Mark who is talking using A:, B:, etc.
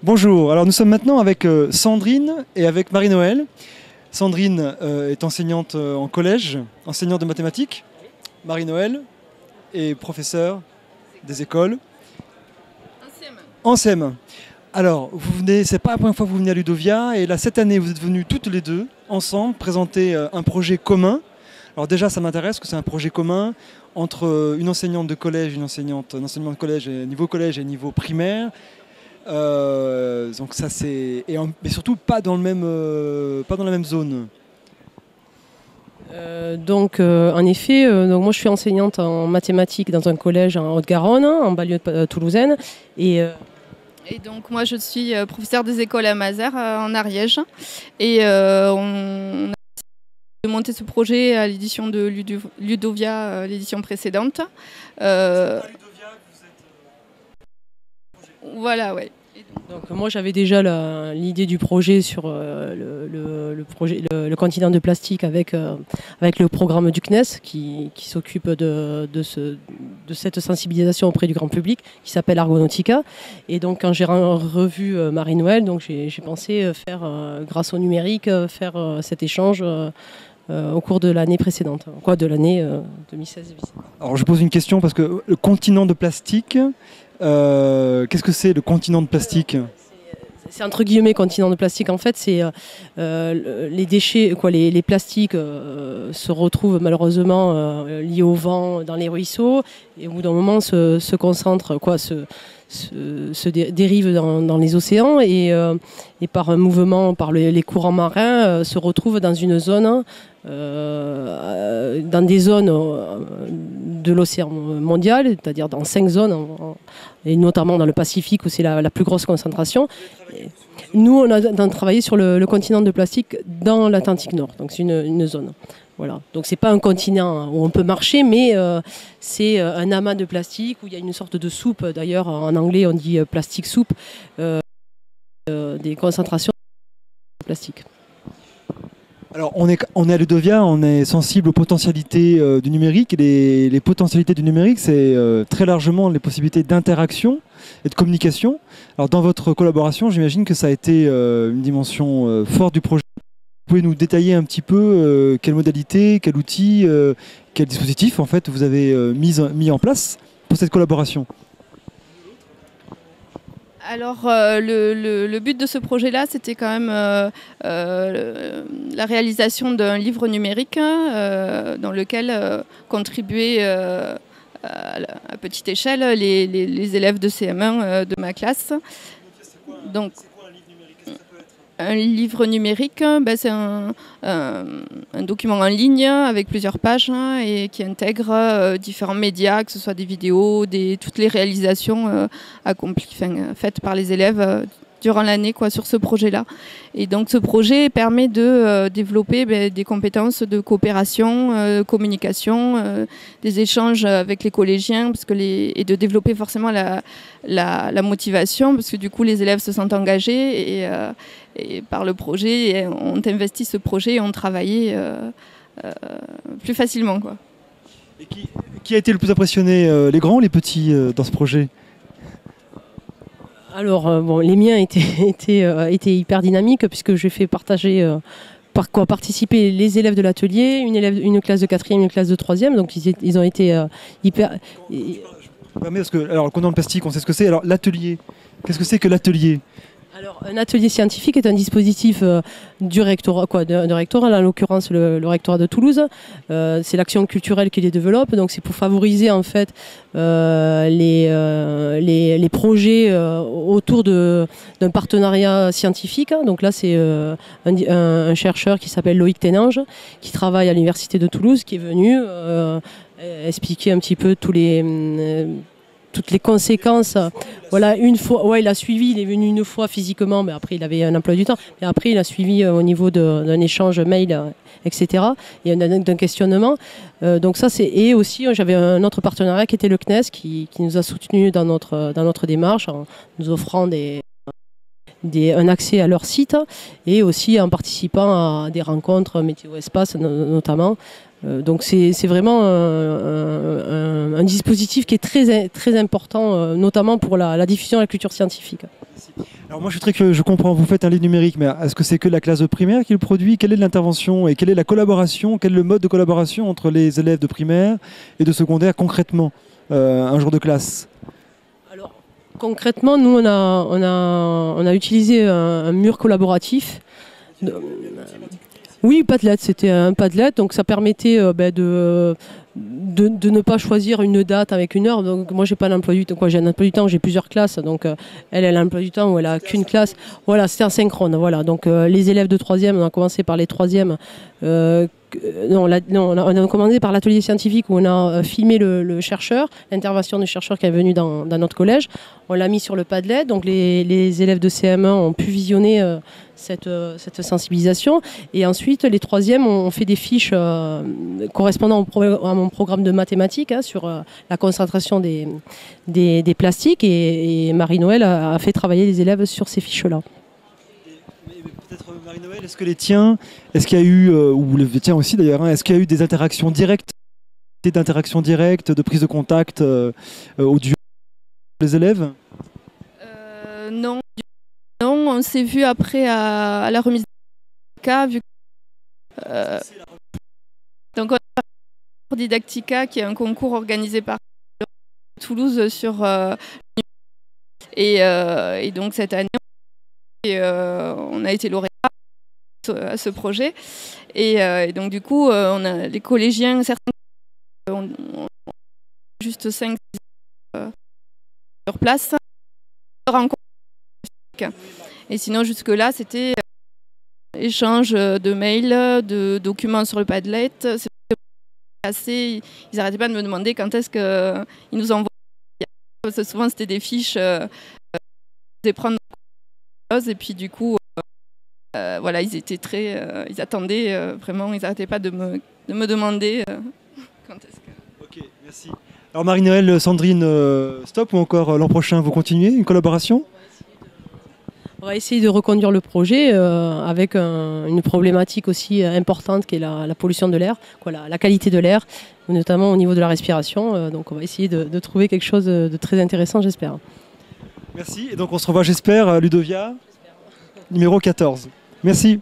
A: Bonjour, alors nous sommes maintenant avec Sandrine et avec Marie-Noëlle. Sandrine est enseignante en collège, enseignante de mathématiques. Marie-Noëlle est professeure des écoles. En CM. Alors, vous venez, c'est pas la première fois que vous venez à Ludovia, et là cette année vous êtes venues toutes les deux ensemble présenter un projet commun. Alors déjà ça m'intéresse que c'est un projet commun entre une enseignante de collège, un enseignement de collège, niveau collège et niveau primaire. Donc ça c'est, mais surtout pas dans la même zone.
B: En effet, donc moi je suis enseignante en mathématiques dans un collège en Haute-Garonne, en banlieue toulousaine. Et
C: donc moi je suis professeure des écoles à Mazères en Ariège. Et on a monté ce projet à l'édition de Ludovia, l'édition précédente. Voilà, ouais.
B: Donc moi j'avais déjà l'idée du projet sur le continent de plastique avec le programme du CNES qui s'occupe de cette sensibilisation auprès du grand public qui s'appelle Argonautica. Et donc quand j'ai revu Marie-Noëlle, donc j'ai pensé faire, grâce au numérique, faire cet échange au cours de l'année précédente, de l'année 2016.
A: Alors je pose une question parce que le continent de plastique, qu'est-ce que c'est le continent de plastique ?
B: C'est entre guillemets continent de plastique. En fait, c'est les déchets, les plastiques se retrouvent malheureusement liés au vent dans les ruisseaux et au bout d'un moment se concentrent, se dérivent dans les océans et par un mouvement, par les courants marins, se retrouvent dans une zone, dans des zones de l'océan mondial, c'est-à-dire dans 5 zones, et notamment dans le Pacifique où c'est la plus grosse concentration. Nous, on a travaillé sur le continent de plastique dans l'Atlantique Nord, donc c'est une zone. Voilà. Donc c'est pas un continent où on peut marcher, mais c'est un amas de plastique où il y a une sorte de soupe. D'ailleurs, en anglais, on dit plastic soup, des concentrations de plastique.
A: Alors on est à Ludovia, on est sensible aux potentialités du numérique. Et les potentialités du numérique, c'est très largement les possibilités d'interaction et de communication. Alors dans votre collaboration, j'imagine que ça a été une dimension forte du projet. Vous pouvez nous détailler un petit peu quelles modalités, quels outils, quels dispositifs en fait vous avez mis en place pour cette collaboration ?
C: Alors le but de ce projet-là, c'était quand même la réalisation d'un livre numérique dans lequel contribuaient à petite échelle les élèves de CM1 de ma classe. Donc, un livre numérique, c'est un document en ligne avec plusieurs pages et qui intègre différents médias, que ce soit des vidéos, toutes les réalisations faites par les élèves durant l'année sur ce projet-là. Et donc ce projet permet de développer des compétences de coopération, communication, des échanges avec les collégiens et de développer forcément la motivation parce que du coup les élèves se sentent engagés et par le projet ont investi ce projet et ont travaillé plus facilement.
A: Et qui a été le plus impressionné, les grands ou les petits dans ce projet ?
B: Alors, les miens étaient hyper dynamiques puisque j'ai fait participer les élèves de l'atelier, une classe de 4e, une classe de 3e, donc ils ont été hyper...
A: Alors, le continent de plastique, on sait ce que c'est. Alors, l'atelier, qu'est-ce que c'est que l'atelier ?
B: Alors, un atelier scientifique est un dispositif du rectorat, de rectorat, en l'occurrence le rectorat de Toulouse. C'est l'action culturelle qui les développe, donc c'est pour favoriser en fait les projets autour d'un partenariat scientifique. Donc là, c'est un chercheur qui s'appelle Loïc Ténange, qui travaille à l'université de Toulouse, qui est venu expliquer un petit peu toutes les conséquences. Voilà, une fois, il a suivi, il est venu une fois physiquement, mais après il avait un emploi du temps. Mais après il a suivi au niveau d'un échange mail, etc. Et d'un questionnement. Donc ça et aussi j'avais un autre partenariat qui était le CNES qui nous a soutenus dans notre démarche en nous offrant un accès à leur site et aussi en participant à des rencontres météo-espace notamment. Donc c'est vraiment un dispositif qui est très, très important, notamment pour la diffusion de la culture scientifique.
A: Alors moi je suis très curieux, je comprends, vous faites un livre numérique, mais est-ce que c'est que la classe de primaire qui le produit? Quelle est l'intervention et quelle est la collaboration, quel est le mode de collaboration entre les élèves de primaire et de secondaire concrètement, un jour de classe?
B: Alors, concrètement, nous, on a utilisé un mur collaboratif. Oui, Padlet, c'était un Padlet, donc ça permettait de ne pas choisir une date avec une heure. Donc moi j'ai pas d'emploi du temps, j'ai un emploi du temps, j'ai plusieurs classes, donc elle a l'emploi du temps où elle a qu'une classe. Voilà, c'était asynchrone. Voilà, donc les élèves de 3e, on a commencé par les 3e. On a commencé par l'atelier scientifique où on a filmé le chercheur, l'intervention du chercheur qui est venu dans notre collège. On l'a mis sur le Padlet, donc les élèves de CM1 ont pu visionner cette sensibilisation. Et ensuite, les 3e ont fait des fiches correspondant à mon programme de mathématiques sur la concentration des plastiques. Et Marie-Noël a fait travailler les élèves sur ces fiches-là.
A: Peut-être Marie-Noël, est-ce que les tiens, est-ce qu'il y a eu, ou les tiens aussi d'ailleurs, est-ce qu'il y a eu des interactions directes, de prise de contact audio les élèves?
C: Non, on s'est vu après à la remise de cas, vu que, donc on a le Didactica qui est un concours organisé par Toulouse sur et donc cette année on a été lauréat à ce projet et donc du coup on a les collégiens, certains ont juste 5 sur place rencontre. Et sinon jusque là c'était échange de mails, de documents sur le Padlet. Ils n'arrêtaient pas de me demander quand est-ce qu'ils nous envoient. Parce que souvent c'était des fiches ils prendre et puis du coup voilà, ils étaient ils attendaient vraiment, ils n'arrêtaient pas de me demander quand est-ce que...
A: Ok, merci. Alors Marie-Noël, Sandrine, stop ou encore l'an prochain vous continuez une collaboration?
B: On va essayer de reconduire le projet avec une problématique aussi importante qui est la pollution de l'air, la qualité de l'air, notamment au niveau de la respiration. Donc on va essayer de trouver quelque chose de très intéressant, j'espère.
A: Merci. Et donc on se revoit, j'espère, Ludovia, numéro 14. Merci.